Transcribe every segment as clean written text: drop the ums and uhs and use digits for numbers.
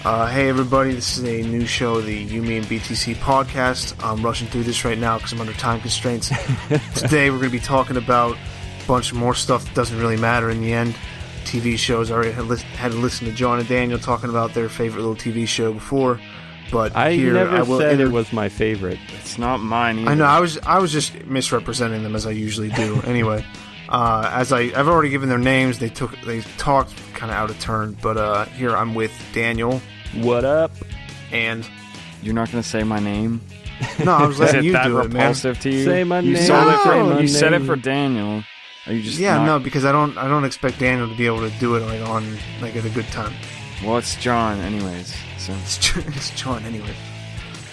Hey everybody, this is a new show, the You, Me, and BTC podcast. I'm rushing through this right now because I'm under time constraints. Today we're going to be talking about a bunch of more stuff that doesn't really matter in the end. TV shows. I already had to listen to John and Daniel talking about their favorite little TV show before, but I never said it was my favorite. It's not mine either. I know, I was just misrepresenting them as I usually do. Anyway, I've already given their names. They talked kind of out of turn, but here I'm with Daniel. What up? And you're not going to say my name? No, I was letting you do it, man. Repulsive to you? Say my name. You said it for Daniel. Are you just no, because I don't expect Daniel to be able to do it at a good time. Well, it's John, anyways. So it's John, anyway.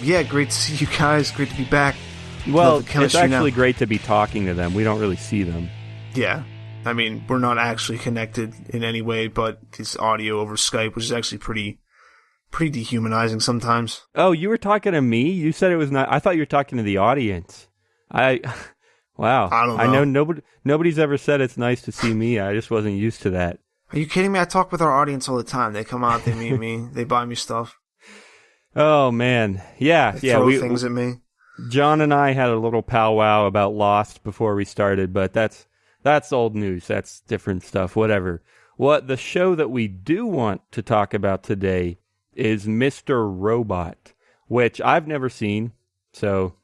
Yeah, great to see you guys. Great to be back. Well, it's actually great to be talking to them. We don't really see them. Yeah, I mean, we're not actually connected in any way, but it's audio over Skype, which is actually pretty dehumanizing sometimes. Oh, you were talking to me? You said it was not. I thought you were talking to the audience. Wow. I don't know. I know nobody's ever said it's nice to see me. I just wasn't used to that. Are you kidding me? I talk with our audience all the time. They come out, they meet me, they buy me stuff. Oh, man. Yeah. They throw things at me. John and I had a little powwow about Lost before we started, but that's old news. That's different stuff. Whatever. The show that we do want to talk about today is Mr. Robot, which I've never seen. So,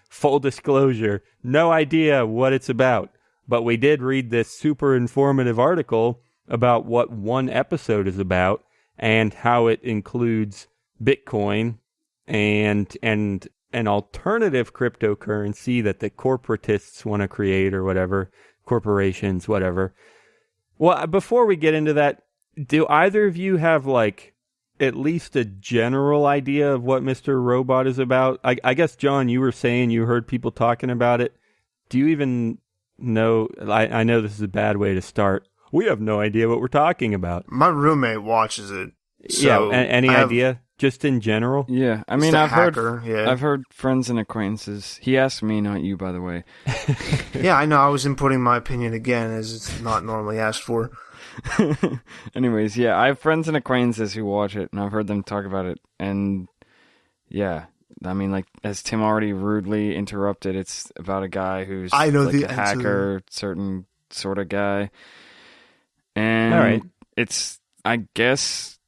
full disclosure, no idea what it's about. But we did read this super informative article about what one episode is about and how it includes Bitcoin and an alternative cryptocurrency that the corporatists want to create or whatever, corporations, whatever. Well, before we get into that, do either of you have at least a general idea of what Mr. Robot is about? I guess, John, you were saying you heard people talking about it. Do you even know? I know this is a bad way to start. We have no idea what we're talking about. My roommate watches it. So any idea? Just in general? Yeah, I mean, I've heard friends and acquaintances. He asked me, not you, by the way. Yeah, I know. I was inputting my opinion again, as it's not normally asked for. Anyways, yeah, I have friends and acquaintances who watch it, and I've heard them talk about it. And yeah, I mean, as Tim already rudely interrupted, it's about a guy who's a hacker, certain sort of guy. And all right, it's, I guess,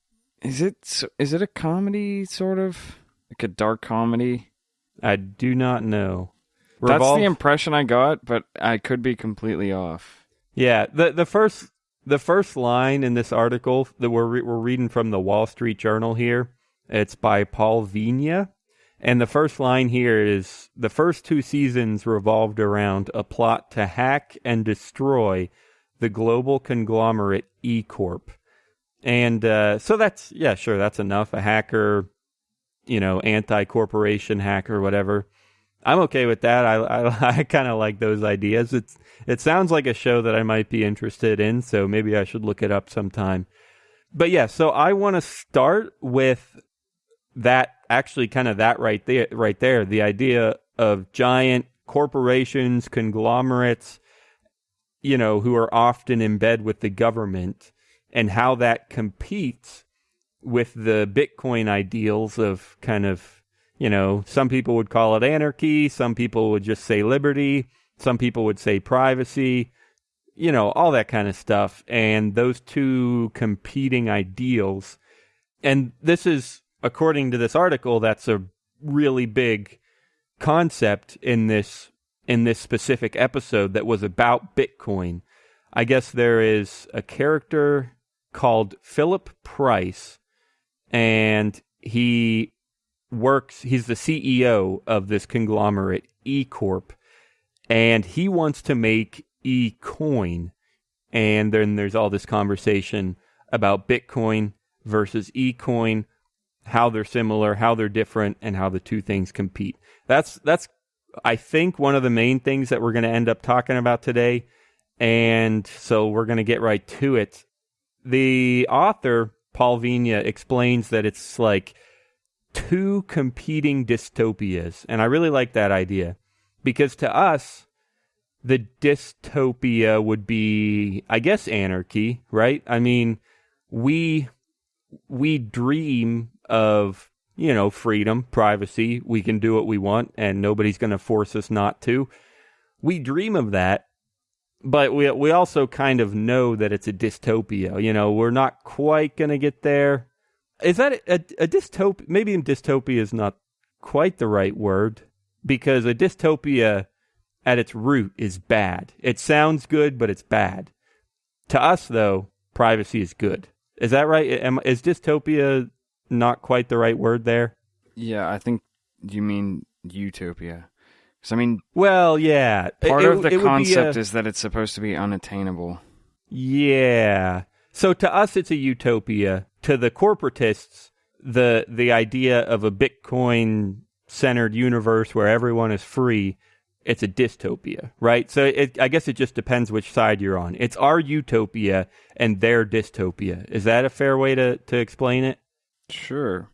is it a comedy, sort of like a dark comedy? I do not know. That's the impression I got, but I could be completely off. Yeah, the first line in this article that we're reading from the Wall Street Journal here, it's by Paul Vigna, and the first line here is, the first two seasons revolved around a plot to hack and destroy the global conglomerate E Corp. And so that's enough. A hacker, anti-corporation hacker, whatever. I'm okay with that. I kind of like those ideas. It sounds like a show that I might be interested in, so maybe I should look it up sometime. But yeah, so I want to start with that, actually kind of that right there, the idea of giant corporations, conglomerates, who are often in bed with the government, and how that competes with the Bitcoin ideals of kind of, some people would call it anarchy, some people would just say liberty, some people would say privacy, all that kind of stuff. And those two competing ideals. And this is, according to this article, that's a really big concept in this specific episode that was about Bitcoin. I guess there is a character called Philip Price, and he's the CEO of this conglomerate, E Corp, and he wants to make eCoin. And then there's all this conversation about Bitcoin versus eCoin, how they're similar, how they're different, and how the two things compete. That's I think one of the main things that we're going to end up talking about today. And so we're going to get right to it. The author, Paul Vigna, explains that it's like two competing dystopias. And I really like that idea, because to us, the dystopia would be, I guess, anarchy, right? I mean, we we dream of, freedom, privacy. We can do what we want and nobody's going to force us not to. We dream of that, but we also kind of know that it's a dystopia. We're not quite going to get there. Is that a dystopia? Maybe dystopia is not quite the right word, because a dystopia at its root is bad. It sounds good, but it's bad. To us, though, privacy is good. Is that right? Is dystopia not quite the right word there? Yeah, I think you mean utopia. Well, yeah. Part of the concept is that it's supposed to be unattainable. Yeah. So to us, it's a utopia. To the corporatists, the idea of a Bitcoin-centered universe where everyone is free, it's a dystopia, right? So I guess it just depends which side you're on. It's our utopia and their dystopia. Is that a fair way to explain it? Sure.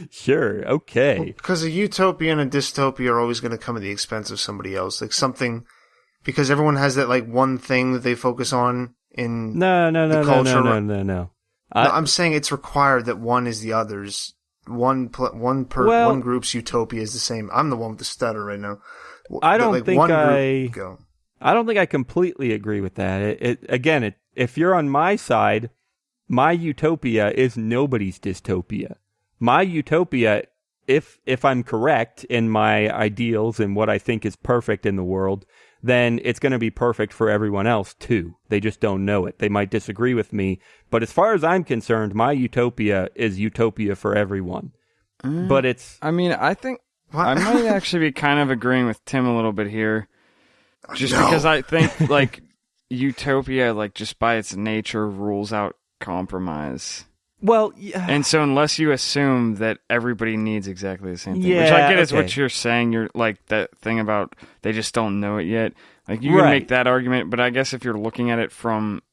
Sure, okay. Because a utopia and a dystopia are always going to come at the expense of somebody else. Like something, because everyone has that like one thing that they focus on in the culture. No. I'm saying it's required that one is the other's. One group's utopia is the same. I'm the one with the stutter right now. I don't think I completely agree with that. If you're on my side, my utopia is nobody's dystopia. My utopia, if I'm correct in my ideals and what I think is perfect in the world, then it's going to be perfect for everyone else too. They just don't know it. They might disagree with me, but as far as I'm concerned, my utopia is utopia for everyone. But it's... I think I might actually be kind of agreeing with Tim a little bit here. Because I think, like, utopia, like, just by its nature, rules out compromise. Well, yeah. And so unless you assume that everybody needs exactly the same thing, which I get is what you're saying, you're like that thing about they just don't know it yet. Like you can make that argument, but I guess if you're looking at it from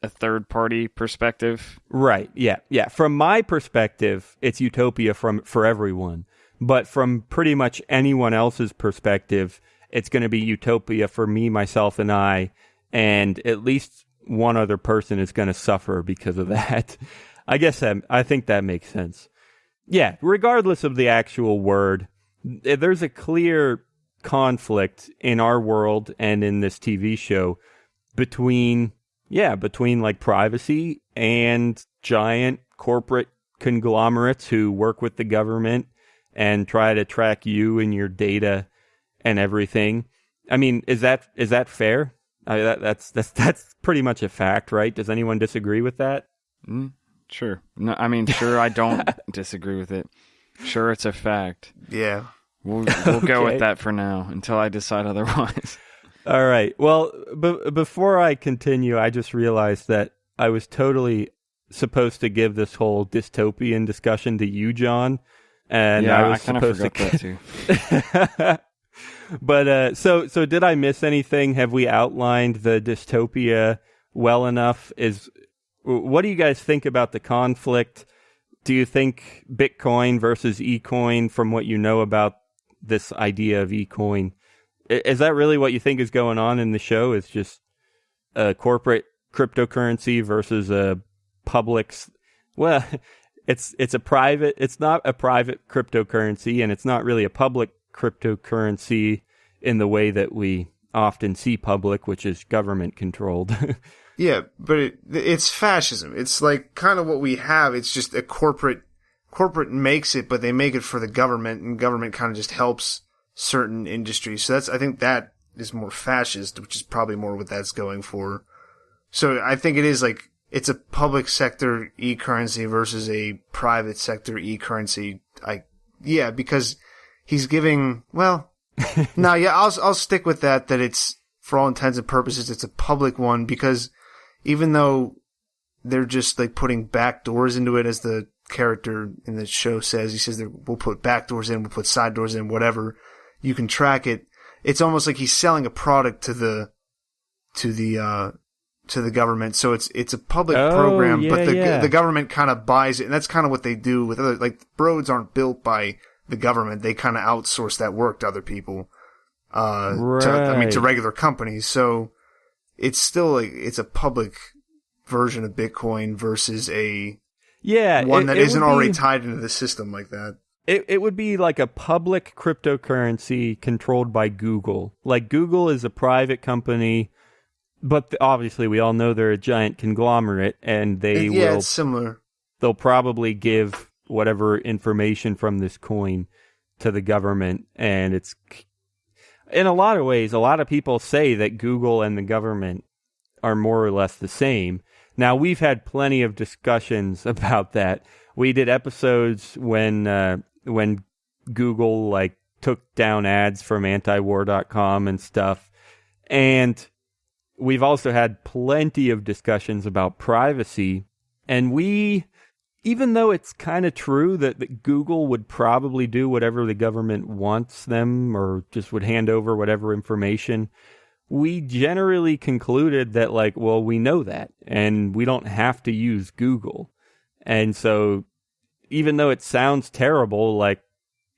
a third party perspective. Right. Yeah. Yeah. From my perspective, it's utopia for everyone. But from pretty much anyone else's perspective, it's going to be utopia for me, myself, and I, and at least one other person is going to suffer because of that. I think that makes sense. Yeah, regardless of the actual word, there's a clear conflict in our world and in this TV show between like privacy and giant corporate conglomerates who work with the government and try to track you and your data and everything. I mean, is that fair? That's pretty much a fact, right? Does anyone disagree with that? Sure. No, sure, I don't disagree with it. Sure, it's a fact. Yeah. We'll go with that for now until I decide otherwise. All right. Well, before I continue, I just realized that I was totally supposed to give this whole dystopian discussion to you, John. And yeah, I kind of forgot that too. But so did I miss anything? Have we outlined the dystopia well enough? What do you guys think about the conflict? Do you think Bitcoin versus eCoin, from what you know about this idea of eCoin, is that really what you think is going on in the show? Is just a corporate cryptocurrency versus a public? Well, it's not a private cryptocurrency, and it's not really a public cryptocurrency in the way that we often see public, which is government controlled. Yeah, but it's fascism. It's like kind of what we have. It's just a corporate makes it, but they make it for the government, and government kind of just helps certain industries. So I think that is more fascist, which is probably more what that's going for. So I think it is like, it's a public sector e-currency versus a private sector e-currency. Because he's giving, I'll stick with that it's, for all intents and purposes, it's a public one, because even though they're just like putting back doors into it, as the character in the show says, he says we'll put back doors in, we'll put side doors in, whatever, you can track it. It's almost like he's selling a product to the government. So it's a public program, but the government kind of buys it, and that's kind of what they do with other, like, roads aren't built by the government. They kind of outsource that work to other people, to regular companies. So it's still like, it's a public version of Bitcoin versus a Yeah, one that isn't already tied into the system like that. It would be like a public cryptocurrency controlled by Google. Like Google is a private company, but obviously we all know they're a giant conglomerate, and it's similar. They'll probably give whatever information from this coin to the government, and it's in a lot of ways. A lot of people say that Google and the government are more or less the same. Now, we've had plenty of discussions about that. We did episodes when Google like took down ads from antiwar.com and stuff. And we've also had plenty of discussions about privacy. And even though it's kind of true that Google would probably do whatever the government wants them or just would hand over whatever information, we generally concluded that, like, well, we know that and we don't have to use Google. And so even though it sounds terrible, like,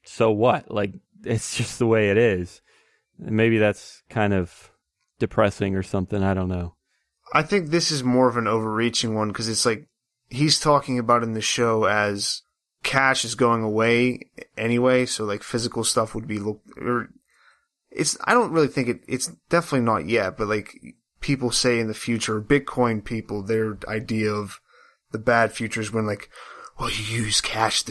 so what? Like, it's just the way it is. And maybe that's kind of depressing or something. I don't know. I think this is more of an overreaching one because it's like he's talking about in the show as cash is going away anyway. So like physical stuff would be I don't really think it's definitely not yet, but like people say in the future, Bitcoin people, their idea of the bad future is when like, well, you use cash at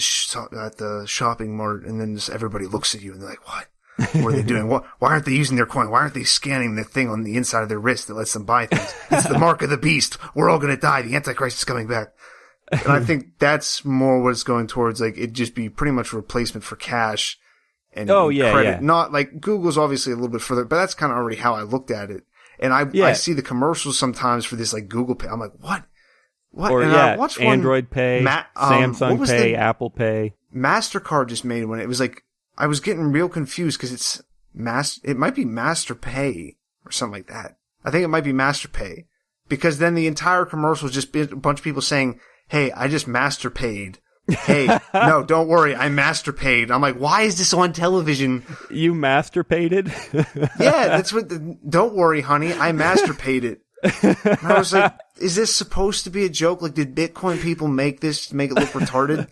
the shopping mart, and then just everybody looks at you and they're like, what? What are they doing? Why aren't they using their coin? Why aren't they scanning the thing on the inside of their wrist that lets them buy things? It's the mark of the beast. We're all going to die. The Antichrist is coming back. And I think that's more what it's going towards. Like, it'd just be pretty much a replacement for cash and credit. Yeah. Not like Google's obviously a little bit further, but that's kind of already how I looked at it. And I see the commercials sometimes for this like Google Pay. I'm like, what? What? Or and I watched one, Android Pay, Samsung Pay, Apple Pay. MasterCard just made one. It was like, I was getting real confused because it might be Master Pay or something like that. I think it might be Master Pay because then the entire commercial is just a bunch of people saying, hey, I just master paid. Hey, no, don't worry, I master paid. I'm like, why is this on television? You master paid it? Yeah, that's what, don't worry, honey, I master paid it. And I was like, is this supposed to be a joke? Like, did Bitcoin people make this to make it look retarded?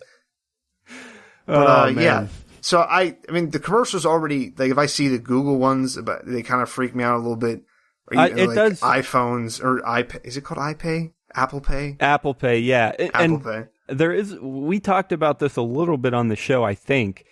But, yeah. So I mean, the commercials already, like, if I see the Google ones, they kind of freak me out a little bit. Or even, like, does. iPhones or iPay. Is it called iPay? Apple Pay? Apple Pay, yeah. Apple Pay. We talked about this a little bit on the show, I think.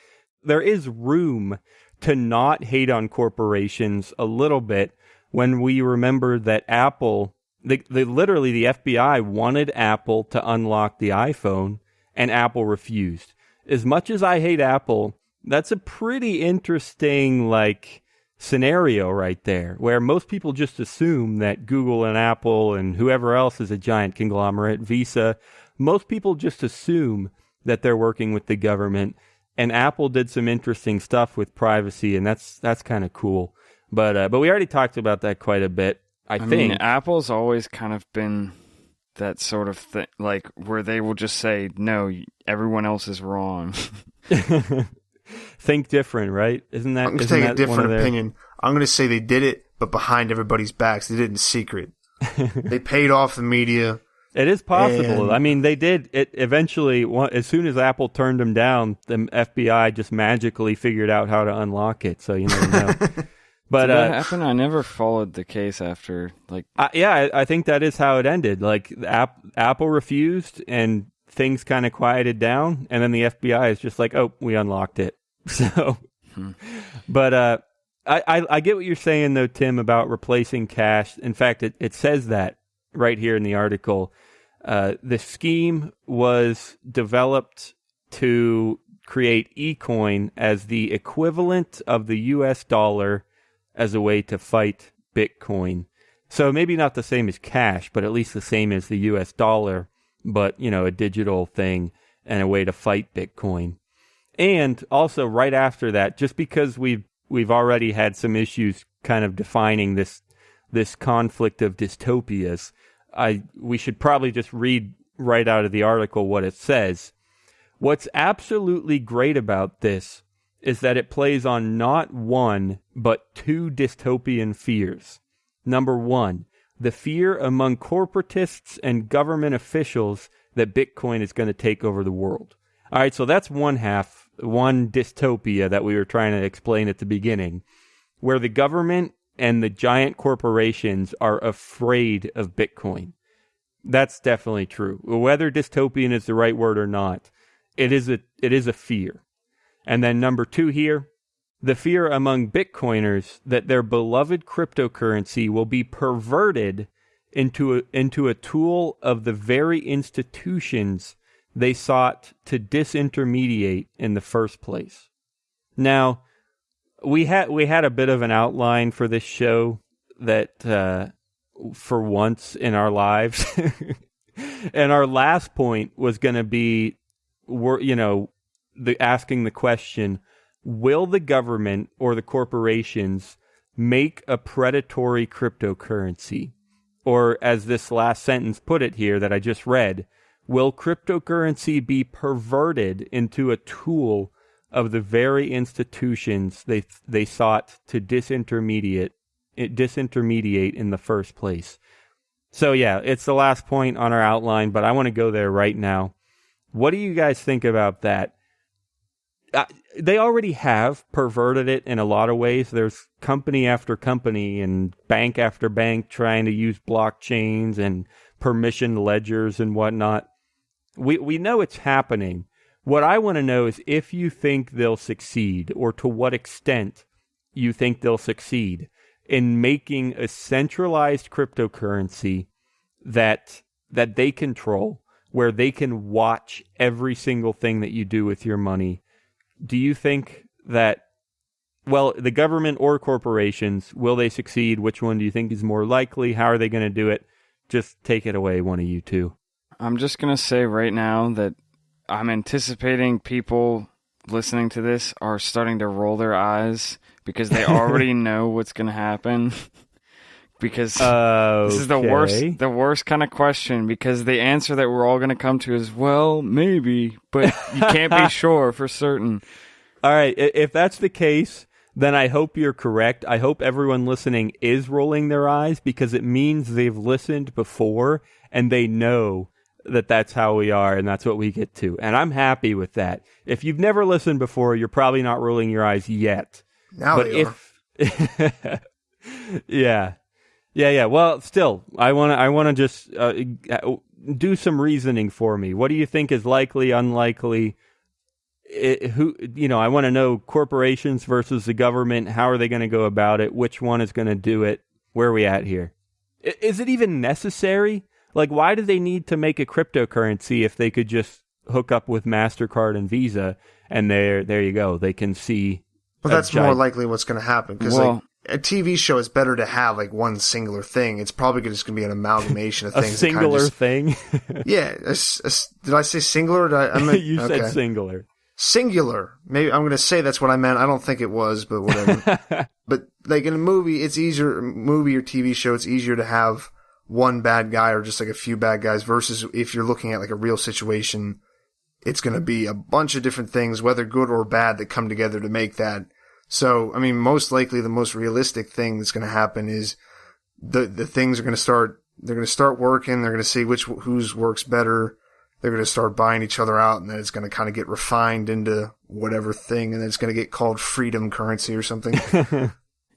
There is room to not hate on corporations a little bit when we remember that Apple, literally the FBI wanted Apple to unlock the iPhone, and Apple refused. As much as I hate Apple, that's a pretty interesting, like, scenario right there, where most people just assume that Google and Apple and whoever else is a giant conglomerate, Visa, most people just assume that they're working with the government, and Apple did some interesting stuff with privacy, and that's kind of cool. But we already talked about that quite a bit. I think mean, Apple's always kind of been that sort of thing, like where they will just say, "No, everyone else is wrong." Think different, right? Isn't that? I'm going to take a different opinion. I'm going to say they did it, but behind everybody's backs. They did it in secret. They paid off the media. It is possible. I mean, they did it eventually. As soon as Apple turned them down, the FBI just magically figured out how to unlock it. So you never know. But did that happen? I never followed the case after. I think that is how it ended. Like Apple refused, and things kind of quieted down, and then the FBI is just like, "Oh, we unlocked it." So, but I get what you're saying though, Tim, about replacing cash. In fact, it says that right here in the article. The scheme was developed to create eCoin as the equivalent of the U.S. dollar as a way to fight Bitcoin. So maybe not the same as cash, but at least the same as the U.S. dollar, but, you know, a digital thing and a way to fight Bitcoin. And also right after that, just because we've already had some issues kind of defining this conflict of dystopias, we should probably just read right out of the article what it says. What's absolutely great about this is that it plays on not one, but two dystopian fears. Number one, the fear among corporatists and government officials that Bitcoin is going to take over the world. All right, so that's one dystopia that we were trying to explain at the beginning, where the government and the giant corporations are afraid of Bitcoin. That's definitely true. Whether dystopian is the right word or not, it is a fear. And then number 2 here, the fear among Bitcoiners that their beloved cryptocurrency will be perverted into a tool of the very institutions they sought to disintermediate in the first place. Now, we had a bit of an outline for this show that for once in our lives, and our last point was going to be, asking the question: will the government or the corporations make a predatory cryptocurrency? Or as this last sentence put it here that I just read, will cryptocurrency be perverted into a tool of the very institutions they sought to disintermediate in the first place? So yeah, it's the last point on our outline, but I want to go there right now. What do you guys think about that? They already have perverted it in a lot of ways. There's company after company and bank after bank trying to use blockchains and permissioned ledgers and whatnot. We know it's happening. What I want to know is if you think they'll succeed, or to what extent you think they'll succeed in making a centralized cryptocurrency that they control, where they can watch every single thing that you do with your money. Do you think that, the government or corporations, will they succeed? Which one do you think is more likely? How are they going to do it? Just take it away, one of you two. I'm just going to say right now that I'm anticipating people listening to this are starting to roll their eyes because they already know what's going to happen. Because this is the worst kind of question, because the answer that we're all going to come to is, well, maybe, but you can't be sure for certain. All right, if that's the case, then I hope you're correct. I hope everyone listening is rolling their eyes, because it means they've listened before and they know that that's how we are and that's what we get to. And I'm happy with that. If you've never listened before, you're probably not rolling your eyes yet. Now but they are. Yeah. Yeah. Well, still, I want to just do some reasoning for me. What do you think is likely, unlikely? I want to know corporations versus the government. How are they going to go about it? Which one is going to do it? Where are we at here? Is it even necessary? Like, why do they need to make a cryptocurrency if they could just hook up with MasterCard and Visa and there you go? They can see. Well, that's more likely what's going to happen, because a TV show is better to have like one singular thing. It's probably just going to be an amalgamation of things. A singular thing? Yeah. Did I say singular? You said singular. Singular. Maybe I'm going to say that's what I meant. I don't think it was, but whatever. But like in a movie, or TV show, it's easier to have one bad guy or just like a few bad guys, versus if you're looking at like a real situation, it's going to be a bunch of different things, whether good or bad, that come together to make that. So, I mean, most likely the most realistic thing that's going to happen is the things are going to start, they're going to start working, they're going to see whose works better, they're going to start buying each other out, and then it's going to kind of get refined into whatever thing, and then it's going to get called freedom currency or something.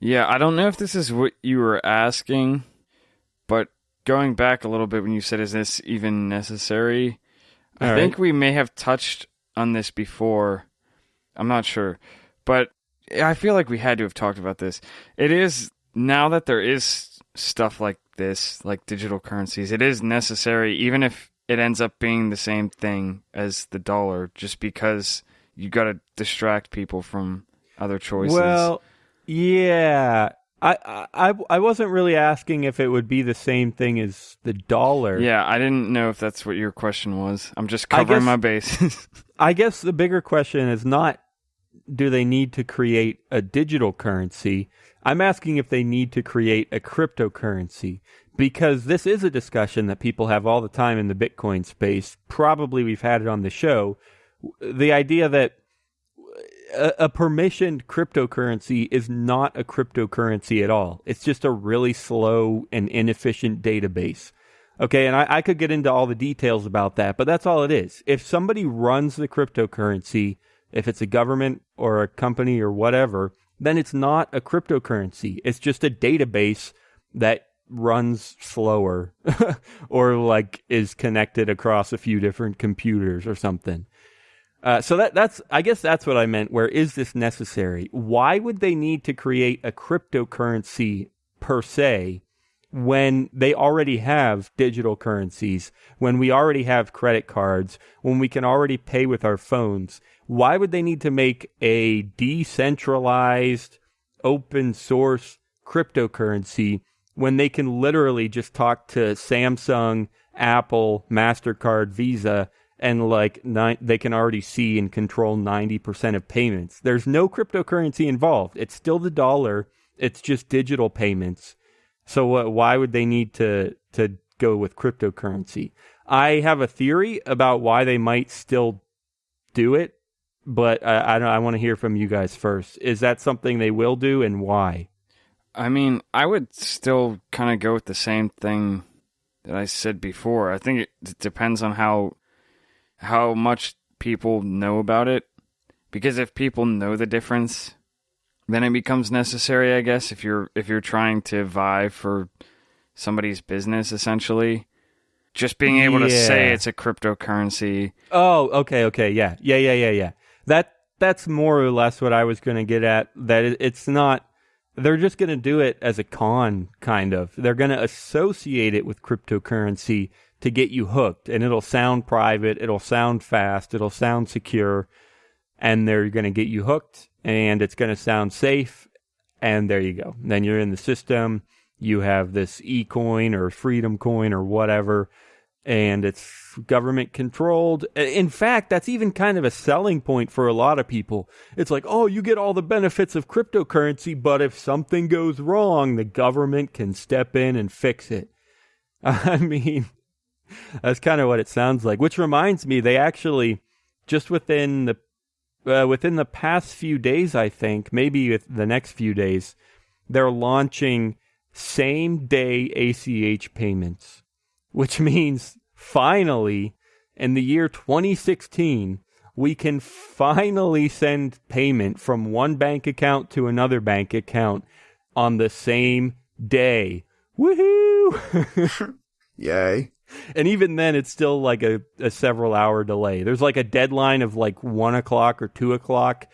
Yeah, I don't know if this is what you were asking, but going back a little bit when you said, is this even necessary? I think we may have touched on this before. I'm not sure. But I feel like we had to have talked about this. It is, now that there is stuff like this, like digital currencies, it is necessary, even if it ends up being the same thing as the dollar, just because you got to distract people from other choices. Well, yeah. I wasn't really asking if it would be the same thing as the dollar. Yeah, I didn't know if that's what your question was. I'm just covering my bases. I guess the bigger question is not, do they need to create a digital currency? I'm asking if they need to create a cryptocurrency, because this is a discussion that people have all the time in the Bitcoin space. Probably we've had it on the show. The idea that a permissioned cryptocurrency is not a cryptocurrency at all. It's just a really slow and inefficient database. Okay, and I could get into all the details about that, but that's all it is. If somebody runs the cryptocurrency, if it's a government or a company or whatever, then it's not a cryptocurrency. It's just a database that runs slower or like is connected across a few different computers or something. So that's I guess that's what I meant. Where is this necessary? Why would they need to create a cryptocurrency per se when they already have digital currencies, when we already have credit cards, when we can already pay with our phones? Why would they need to make a decentralized, open source cryptocurrency when they can literally just talk to Samsung, Apple, MasterCard, Visa, and they can already see and control 90% of payments? There's no cryptocurrency involved. It's still the dollar. It's just digital payments. So why would they need to go with cryptocurrency? I have a theory about why they might still do it, but I want to hear from you guys first. Is that something they will do, and why? I mean, I would still kind of go with the same thing that I said before. I think it depends on how much people know about it. Because if people know the difference, then it becomes necessary, I guess, if you're trying to vie for somebody's business, essentially. Just being able to say it's a cryptocurrency. Oh, okay, yeah. That's more or less what I was going to get at, that it's not, they're just going to do it as a con, kind of. They're going to associate it with cryptocurrency to get you hooked, and it'll sound private, it'll sound fast, it'll sound secure, and they're going to get you hooked, and it's going to sound safe, and there you go. Then you're in the system, you have this eCoin or Freedom Coin or whatever, and it's government controlled. In fact, that's even kind of a selling point for a lot of people. It's like, oh, you get all the benefits of cryptocurrency, but if something goes wrong, the government can step in and fix it. I mean, that's kind of what it sounds like, which reminds me, they actually, just within the past few days, I think, maybe the next few days, they're launching same-day ACH payments, which means finally, in the year 2016, we can finally send payment from one bank account to another bank account on the same day. Woohoo! Yay. And even then, it's still like a several-hour delay. There's like a deadline of like 1 o'clock or 2 o'clock,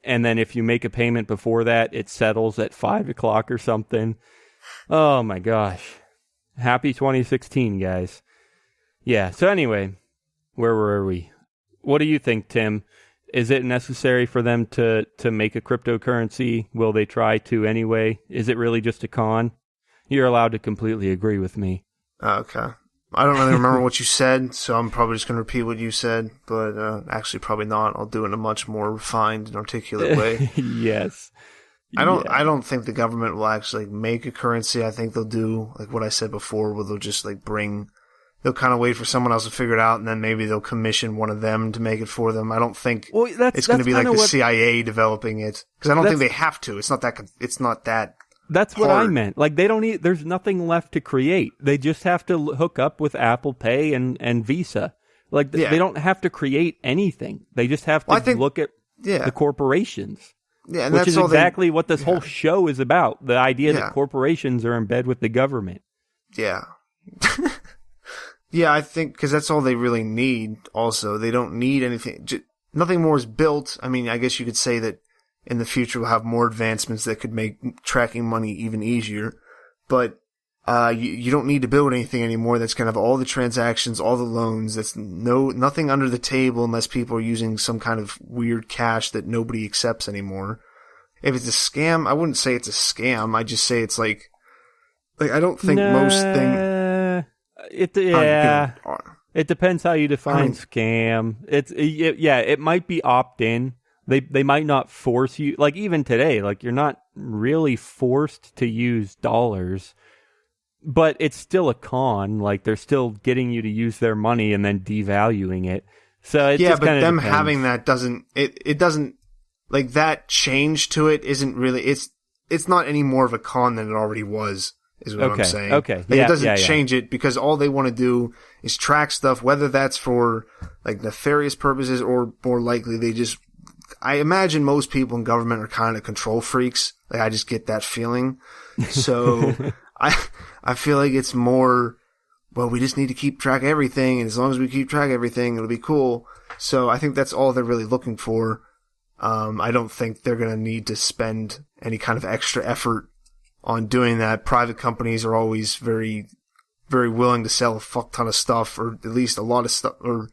and then if you make a payment before that, it settles at 5 o'clock or something. Oh my gosh. Happy 2016, guys. Yeah, so anyway, where were we? What do you think, Tim? Is it necessary for them to make a cryptocurrency? Will they try to anyway? Is it really just a con? You're allowed to completely agree with me. Okay. I don't really remember what you said, so I'm probably just going to repeat what you said, but actually probably not. I'll do it in a much more refined and articulate way. Yes. I don't think the government will actually make a currency. I think they'll do like what I said before, where they'll just they'll kind of wait for someone else to figure it out, and then maybe they'll commission one of them to make it for them. I don't think it's going to be like the CIA developing it, because I don't think they have to. It's not that. That's what hard. I meant. Like, they don't need, there's nothing left to create. They just have to hook up with Apple Pay and Visa. Like, they don't have to create anything. They just have to look at the corporations. Yeah, and which that's is exactly what this whole show is about. The idea that corporations are in bed with the government. Yeah. Yeah, I think, because that's all they really need also. They don't need anything. Nothing more is built. I mean, I guess you could say that in the future we'll have more advancements that could make tracking money even easier. But you don't need to build anything anymore that's going to have all the transactions, all the loans. That's nothing under the table unless people are using some kind of weird cash that nobody accepts anymore. If it's a scam, I wouldn't say it's a scam. I just say it's like I don't think most things... It depends how you define scam. It might be opt-in. They might not force you, like even today, like you're not really forced to use dollars, but it's still a con. Like they're still getting you to use their money and then devaluing it. So it just but them depends. having that doesn't like that change to it isn't really, it's not any more of a con than it already was, is what I'm saying. Okay. Like, it doesn't change it because all they want to do is track stuff, whether that's for like nefarious purposes or more likely I imagine most people in government are kind of control freaks. Like, I just get that feeling. So I feel like it's more, well, we just need to keep track of everything, and as long as we keep track of everything, it'll be cool. So I think that's all they're really looking for. I don't think they're going to need to spend any kind of extra effort on doing that. Private companies are always very, very willing to sell a fuck ton of stuff, or at least a lot of stuff, or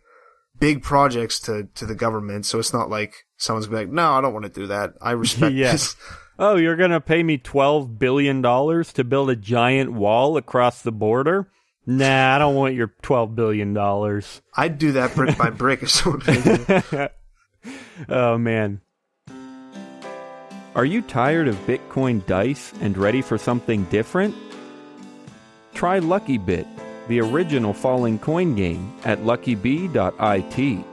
big projects to the government. So it's not like someone's going to be like, no, I don't want to do that. I respect this. Oh, you're going to pay me $12 billion to build a giant wall across the border? Nah, I don't want your $12 billion. I'd do that brick by brick if someone paid me. Oh, man. Are you tired of Bitcoin dice and ready for something different? Try Lucky Bit, the original falling coin game, at luckybit.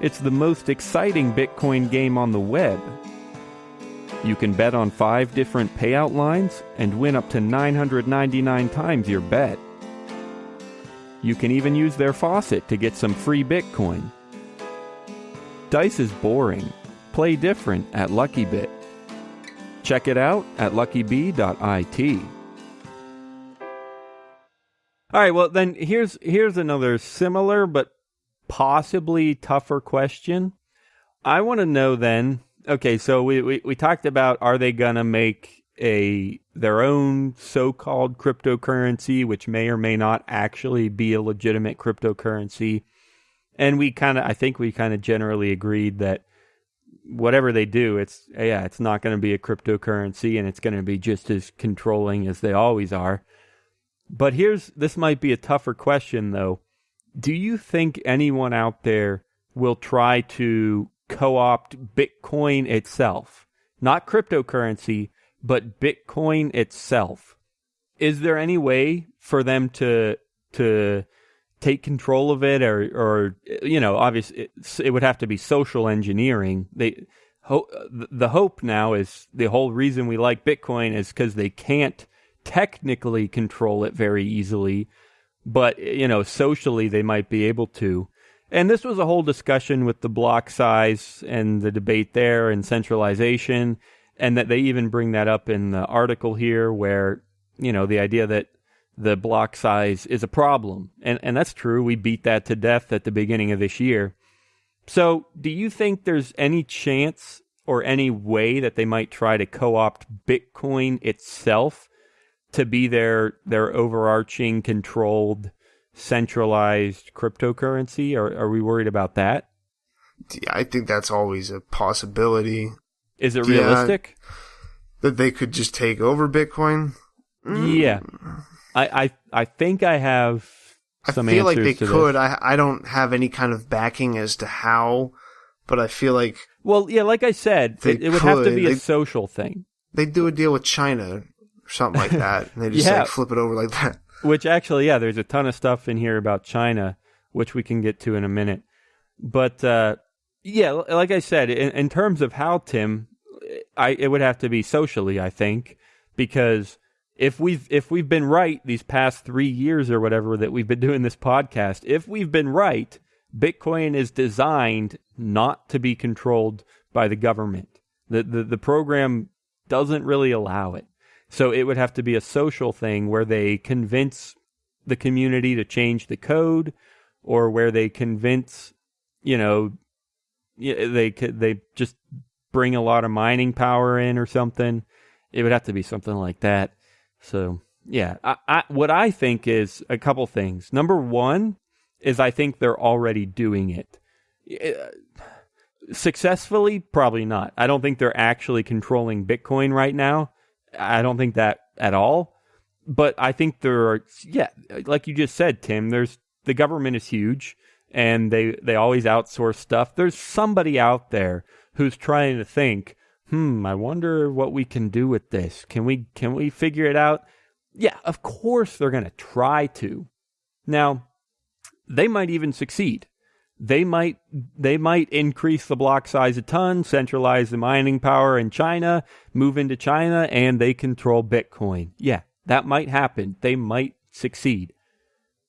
It's the most exciting Bitcoin game on the web. You can bet on 5 different payout lines and win up to 999 times your bet. You can even use their faucet to get some free Bitcoin. Dice is boring. Play different at Lucky Bit. Check it out at luckybit. All right, well then here's another similar but possibly tougher question. I want to know then, okay, so we talked about, are they going to make their own so-called cryptocurrency, which may or may not actually be a legitimate cryptocurrency? And I think we kind of generally agreed that whatever they do, it's not going to be a cryptocurrency, and it's going to be just as controlling as they always are. But this might be a tougher question though. Do you think anyone out there will try to co-opt Bitcoin itself? Not cryptocurrency, but Bitcoin itself. Is there any way for them to take control of it, or obviously it would have to be social engineering. The hope now is, the whole reason we like Bitcoin is because they can't technically control it very easily, but socially they might be able to. And this was a whole discussion with the block size and the debate there and centralization, and that they even bring that up in the article here, where the idea that the block size is a problem. And that's true. We beat that to death at the beginning of this year. So do you think there's any chance or any way that they might try to co-opt Bitcoin itself to be their overarching, controlled, centralized cryptocurrency? Or are we worried about that? Yeah, I think that's always a possibility. Is it realistic? That they could just take over Bitcoin? Yeah. I think I have some answers. I feel like they could. I don't have any kind of backing as to how, but I feel like... Well, yeah, like I said, it would have to be a social thing. They do a deal with China or something like that, and they just flip it over like that. Which actually, yeah, there's a ton of stuff in here about China, which we can get to in a minute. But, like I said, in terms of how, Tim, it would have to be socially, I think, because... If we've been right these past 3 years or whatever that we've been doing this podcast, if we've been right, Bitcoin is designed not to be controlled by the government. The program doesn't really allow it. So it would have to be a social thing where they convince the community to change the code, or where they convince, they just bring a lot of mining power in or something. It would have to be something like that. So, yeah, what I think is a couple things. Number one is I think they're already doing it. Successfully, probably not. I don't think they're actually controlling Bitcoin right now. I don't think that at all. But I think like you just said, Tim, the government is huge, and they always outsource stuff. There's somebody out there who's trying to think, I wonder what we can do with this. Can we figure it out? Yeah, of course they're going to try to. Now, they might even succeed. they might increase the block size a ton, centralize the mining power in China, move into China, and they control Bitcoin. Yeah, that might happen. They might succeed.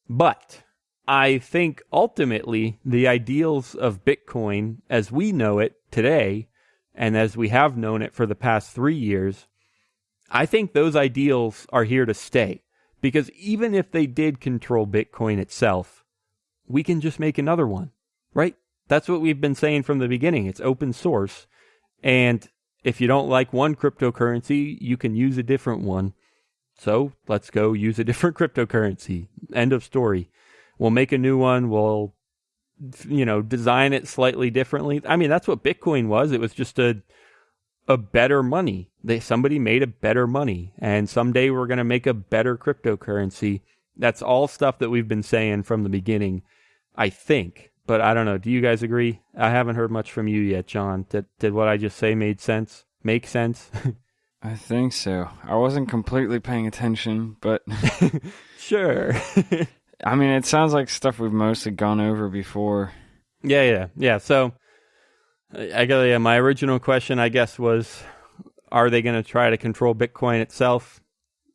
But I think ultimately the ideals of Bitcoin as we know it today, and as we have known it for the past 3 years, I think those ideals are here to stay. Because even if they did control Bitcoin itself, we can just make another one, right? That's what we've been saying from the beginning. It's open source. And if you don't like one cryptocurrency, you can use a different one. So let's go use a different cryptocurrency. End of story. We'll make a new one. We'll, design it slightly differently. I mean, that's what Bitcoin was. It was just a better money. Somebody made a better money. And someday we're going to make a better cryptocurrency. That's all stuff that we've been saying from the beginning, I think. But I don't know. Do you guys agree? I haven't heard much from you yet, John. Did what I just say make sense? I think so. I wasn't completely paying attention, but... Sure. I mean, it sounds like stuff we've mostly gone over before. Yeah. So, my original question, I guess, was, are they going to try to control Bitcoin itself?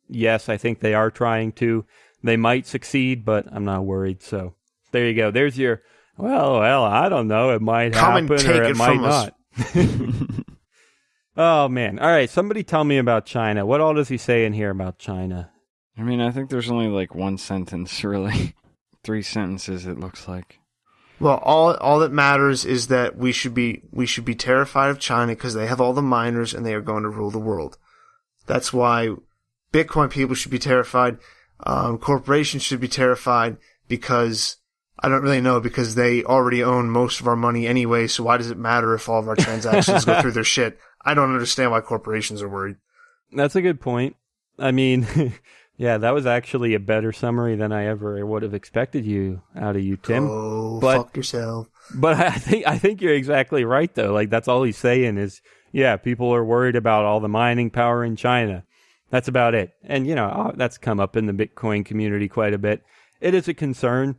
Yes, I think they are trying to. They might succeed, but I'm not worried. So, there you go. There's your, well, I don't know. It might happen or it might not. Oh, man. All right. Somebody tell me about China. What all does he say in here about China? I mean, I think there's only like one sentence, really. 3 sentences, it looks like. Well, all that matters is that we should be terrified of China because they have all the miners and they are going to rule the world. That's why Bitcoin people should be terrified. Corporations should be terrified because I don't really know, because they already own most of our money anyway. So why does it matter if all of our transactions go through their shit? I don't understand why corporations are worried. That's a good point. I mean, yeah, that was actually a better summary than I ever would have expected out of you, Tim. Oh, fuck yourself. But I think you're exactly right, though. Like, that's all he's saying is, yeah, people are worried about all the mining power in China. That's about it. And, that's come up in the Bitcoin community quite a bit. It is a concern.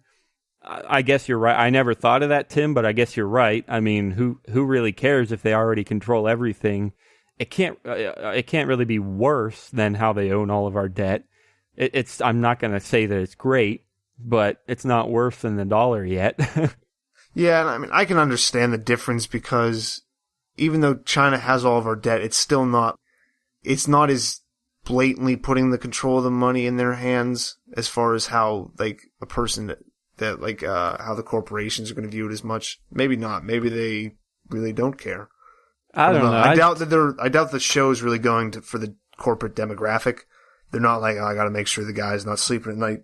I guess you're right. I never thought of that, Tim, but I guess you're right. I mean, who really cares if they already control everything? It can't really be worse than how they own all of our debt. I'm not going to say that it's great, but it's not worse than the dollar yet. Yeah, and I mean, I can understand the difference because even though China has all of our debt, it's not as blatantly putting the control of the money in their hands as far as how, like, a person that how the corporations are going to view it as much. Maybe not. Maybe they really don't care. I don't know. I doubt the show is really going for the corporate demographic. They're not like, I got to make sure the guy's not sleeping at night.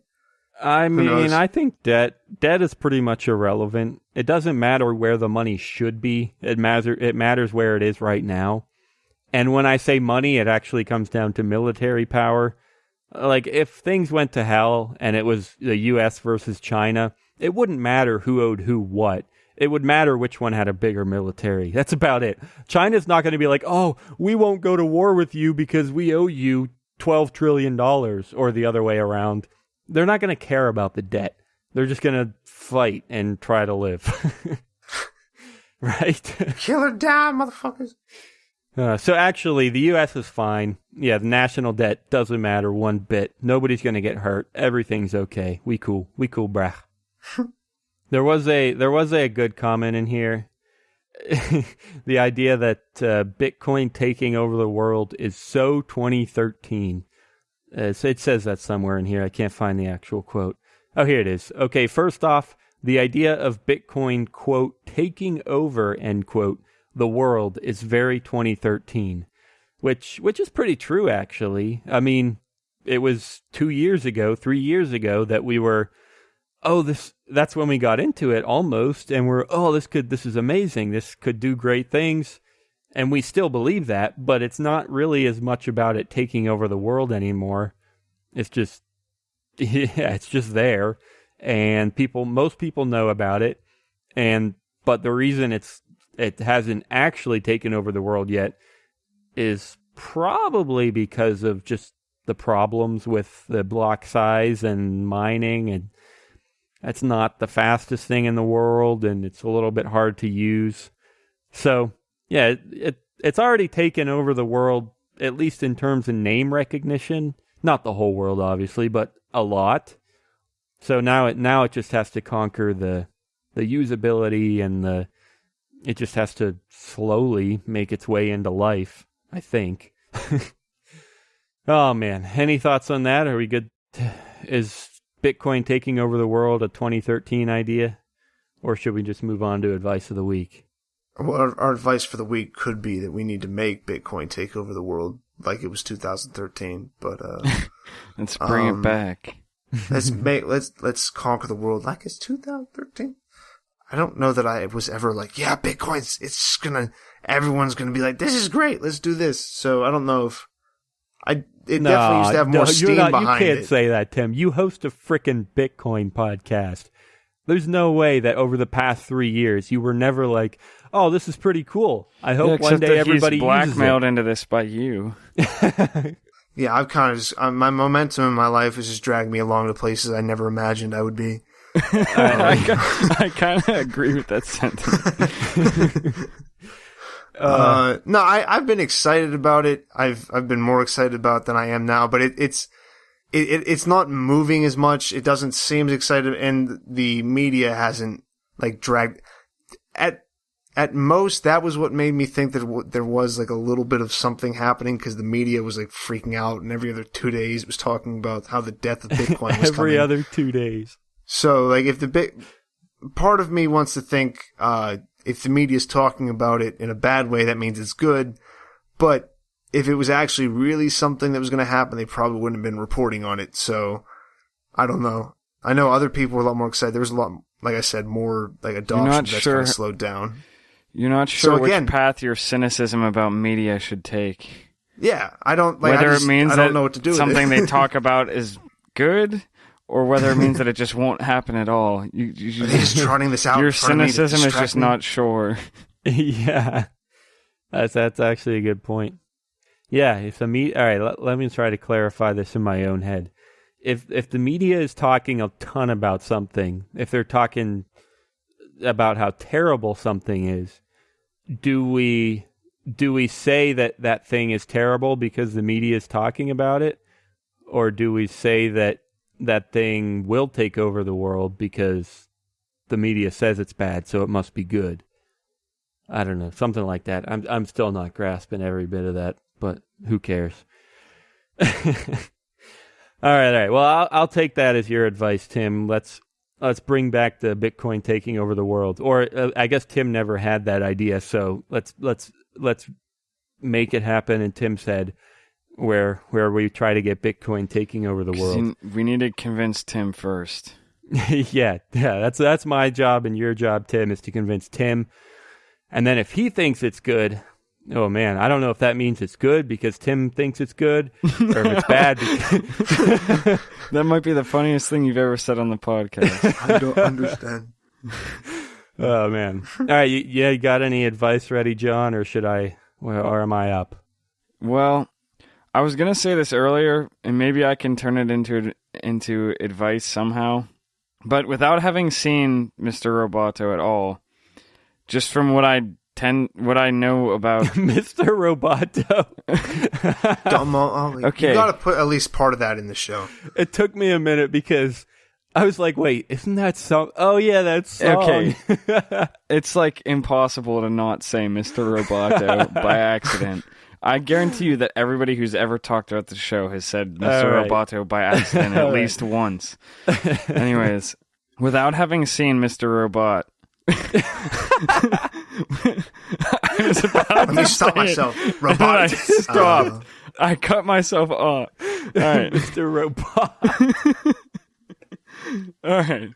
I mean, I think debt is pretty much irrelevant. It doesn't matter where the money should be. It matters where it is right now. And when I say money, it actually comes down to military power. Like, if things went to hell and it was the U.S. versus China, it wouldn't matter who owed who what. It would matter which one had a bigger military. That's about it. China's not going to be like, oh, we won't go to war with you because we owe you $12 trillion, or the other way around. They're not going to care about the debt. They're just going to fight and try to live. Right? Kill or die, motherfuckers. So actually, the U.S. is fine. Yeah, the national debt doesn't matter one bit. Nobody's going to get hurt. Everything's okay. We cool, brah. There was a good comment in here. The idea that Bitcoin taking over the world is so 2013. It says that somewhere in here. I can't find the actual quote. Oh, here it is. Okay, first off, the idea of Bitcoin, quote, taking over, end quote, the world is very 2013, which is pretty true, actually. I mean, it was 3 years ago that we were, that's when we got into it almost, and we're, this is amazing. This could do great things. And we still believe that, but it's not really as much about it taking over the world anymore. It's just, it's just there. And most people know about it. But the reason it hasn't actually taken over the world yet is probably because of just the problems with the block size and mining. That's not the fastest thing in the world, and it's a little bit hard to use. So, yeah, it's already taken over the world, at least in terms of name recognition. Not the whole world, obviously, but a lot. So now it just has to conquer the usability, and it just has to slowly make its way into life, I think. Oh, man. Any thoughts on that? Are we good? Is Bitcoin taking over the world a 2013 idea? Or should we just move on to advice of the week? Well, our advice for the week could be that we need to make Bitcoin take over the world like it was 2013. But let's bring it back. let's conquer the world like it's 2013. I don't know that I was ever like, yeah, Bitcoin's everyone's gonna be like, this is great, let's do this. So I don't know if definitely used to have more steam behind it. You can't say that, Tim. You host a frickin' Bitcoin podcast. There's no way that over the past 3 years you were never like, oh, this is pretty cool. I hope one day everybody uses it. He's blackmailed into this by you. Yeah, I've kind of just, my momentum in my life has just dragged me along to places I never imagined I would be. I kind of agree with that sentiment. No, I've been excited about it. I've been more excited about it than I am now, but it's not moving as much. It doesn't seem as excited, and the media hasn't like dragged. At most, that was what made me think that there was like a little bit of something happening, because the media was like freaking out, and every other 2 days it was talking about how the death of Bitcoin was every other 2 days. So, like, if part of me wants to think, if the media's talking about it in a bad way, that means it's good. But if it was actually really something that was going to happen, they probably wouldn't have been reporting on it. So, I don't know. I know other people were a lot more excited. There was a lot, like I said, more like adoption that's kind of slowed down. You're not sure which path your cynicism about media should take. Yeah, I don't like. Whether it means I don't know what to do. Something they talk about is good, or whether it means that it just won't happen at all. You just trotting this out. Your cynicism is just not sure. Yeah, that's actually a good point. Yeah, if the media, all right, let me try to clarify this in my own head. If the media is talking a ton about something, if they're talking about how terrible something is, do we say that thing is terrible because the media is talking about it, or do we say that thing will take over the world because the media says it's bad, so it must be good? I don't know, something like that. I'm still not grasping every bit of that, but who cares? All right. Well, I'll take that as your advice, Tim. Let's bring back the Bitcoin taking over the world. Or I guess Tim never had that idea, so let's make it happen in Tim's head, where we try to get Bitcoin taking over the world. We need to convince Tim first. Yeah. That's my job, and your job, Tim, is to convince Tim. And then if he thinks it's good, oh man, I don't know if that means it's good because Tim thinks it's good, or if it's bad. That might be the funniest thing you've ever said on the podcast. I don't understand. Oh man! All right, you got any advice ready, John, or or am I up? Well, I was gonna say this earlier, and maybe I can turn it into advice somehow. But without having seen Mr. Roboto at all, just from what I know about Mr. Roboto. Okay. You gotta put at least part of that in the show. It took me a minute because I was like, wait, isn't that song? Oh yeah, that song. Okay. It's like impossible to not say Mr. Roboto by accident. I guarantee you that everybody who's ever talked about the show has said Mr. Roboto by accident at least once. Anyways, without having seen Mr. Robot, I was about Let me stop myself. Robot. I stopped. I cut myself off. All right, Mr. Robot. All right.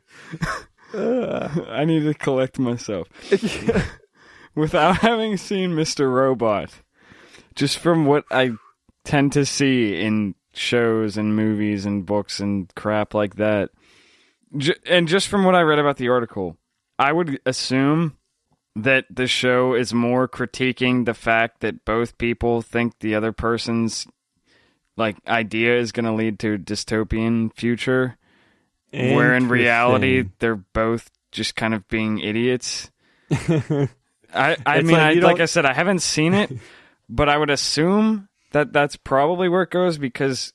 I need to collect myself. Without having seen Mr. Robot, just from what I tend to see in shows and movies and books and crap like that, and just from what I read about the article, I would assume that the show is more critiquing the fact that both people think the other person's idea is going to lead to a dystopian future, where in reality they're both just kind of being idiots. I mean, like I said, I haven't seen it, but I would assume that that's probably where it goes, because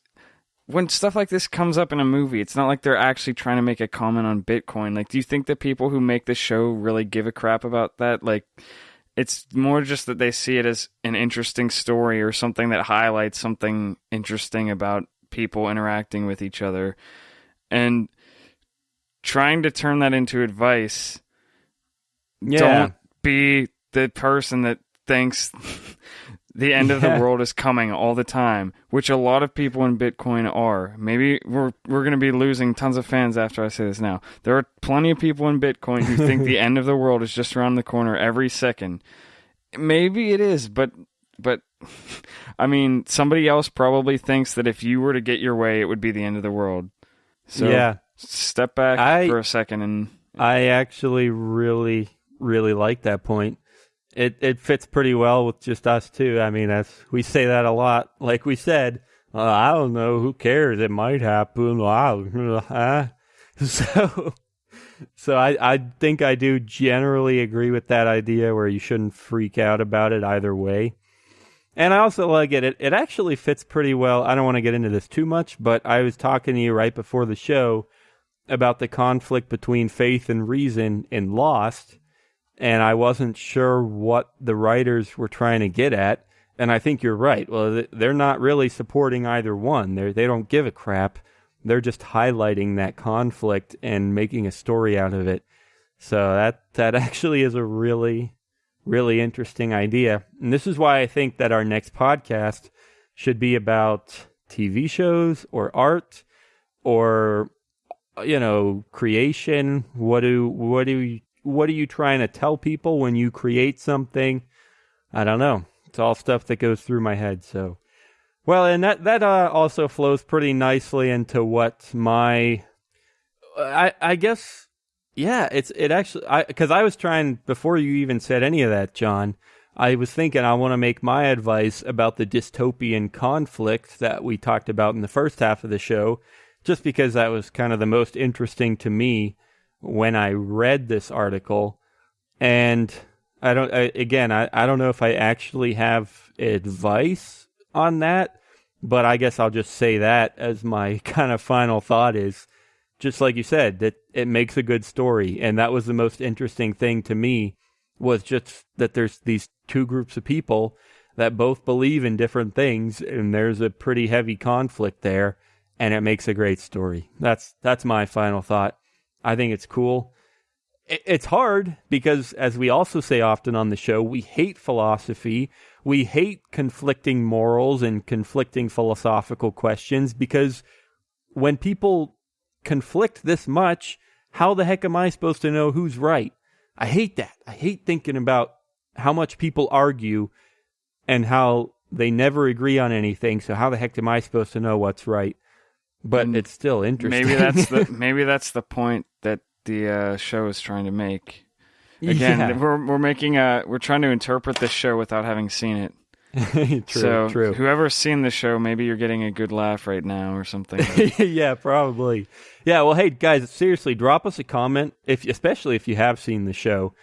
when stuff like this comes up in a movie, it's not like they're actually trying to make a comment on Bitcoin. Like, do you think that people who make the show really give a crap about that? Like, it's more just that they see it as an interesting story or something that highlights something interesting about people interacting with each other. And trying to turn that into advice, don't be the person that thinks the end of the world is coming all the time, which a lot of people in Bitcoin are. Maybe we're going to be losing tons of fans after I say this now. There are plenty of people in Bitcoin who think the end of the world is just around the corner every second. Maybe it is, but I mean, somebody else probably thinks that if you were to get your way, it would be the end of the world. So step back for a second. And I actually really, really like that point. It fits pretty well with just us too. I mean, we say that a lot. Like we said, I don't know, who cares? It might happen. Wow. So I think I do generally agree with that idea where you shouldn't freak out about it either way. And I also like it. It actually fits pretty well. I don't want to get into this too much, but I was talking to you right before the show about the conflict between faith and reason in Lost. And I wasn't sure what the writers were trying to get at. And I think you're right. Well, they're not really supporting either one. They don't give a crap. They're just highlighting that conflict and making a story out of it. So that actually is a really, really interesting idea. And this is why I think that our next podcast should be about TV shows or art or, creation. What are you trying to tell people when you create something? I don't know. It's all stuff that goes through my head. So, well, and that also flows pretty nicely into what I guess, it actually, because I was trying, before you even said any of that, John, I was thinking I want to make my advice about the dystopian conflict that we talked about in the first half of the show, just because that was kind of the most interesting to me when I read this article. And I don't know if I actually have advice on that, but I guess I'll just say that as my kind of final thought is, just like you said, that it makes a good story. And that was the most interesting thing to me, was just that there's these two groups of people that both believe in different things, and there's a pretty heavy conflict there, and it makes a great story. That's my final thought. I think it's cool. It's hard because, as we also say often on the show, we hate philosophy. We hate conflicting morals and conflicting philosophical questions, because when people conflict this much, how the heck am I supposed to know who's right? I hate that. I hate thinking about how much people argue and how they never agree on anything. So how the heck am I supposed to know what's right? But it's still interesting. Maybe that's the point that the show is trying to make. Again, we're trying to interpret this show without having seen it. True. Whoever's seen the show, maybe you're getting a good laugh right now or something. Yeah, probably. Yeah. Well, hey guys, seriously, drop us a comment especially if you have seen the show.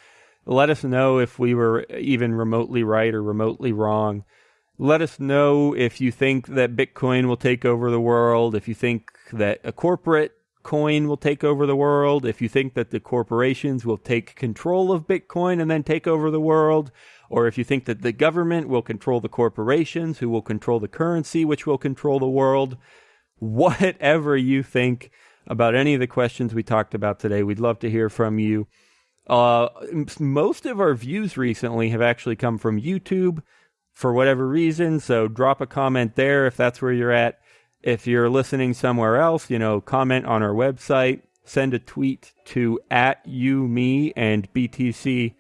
Let us know if we were even remotely right or remotely wrong. Let us know if you think that Bitcoin will take over the world, if you think that a corporate coin will take over the world, if you think that the corporations will take control of Bitcoin and then take over the world, or if you think that the government will control the corporations who will control the currency, which will control the world. Whatever you think about any of the questions we talked about today, we'd love to hear from you. Most of our views recently have actually come from YouTube, for whatever reason, so drop a comment there if that's where you're at. If you're listening somewhere else, comment on our website, send a tweet to @YouMe and BTC,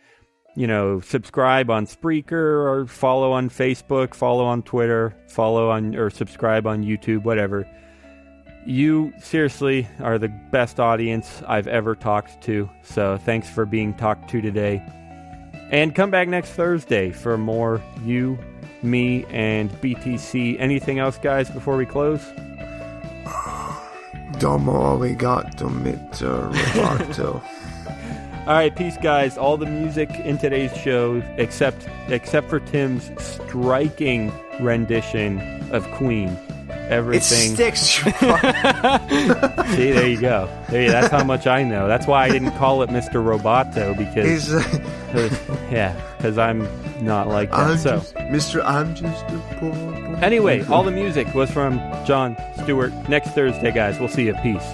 subscribe on Spreaker or follow on Facebook, follow on Twitter, or subscribe on YouTube, whatever. You seriously are the best audience I've ever talked to, so thanks for being talked to today. And come back next Thursday for more You, Me, and BTC. Anything else, guys, before we close? Domo arigato, Mr. Roboto. All right, peace, guys. All the music in today's show, except for Tim's striking rendition of Queen. Everything. It sticks. See, there you go. That's how much I know. That's why I didn't call it Mr. Roboto, because I'm not like that. I'm just a poor boy. Anyway, all the music was from John Stuart. Next Thursday, guys. We'll see you. Peace.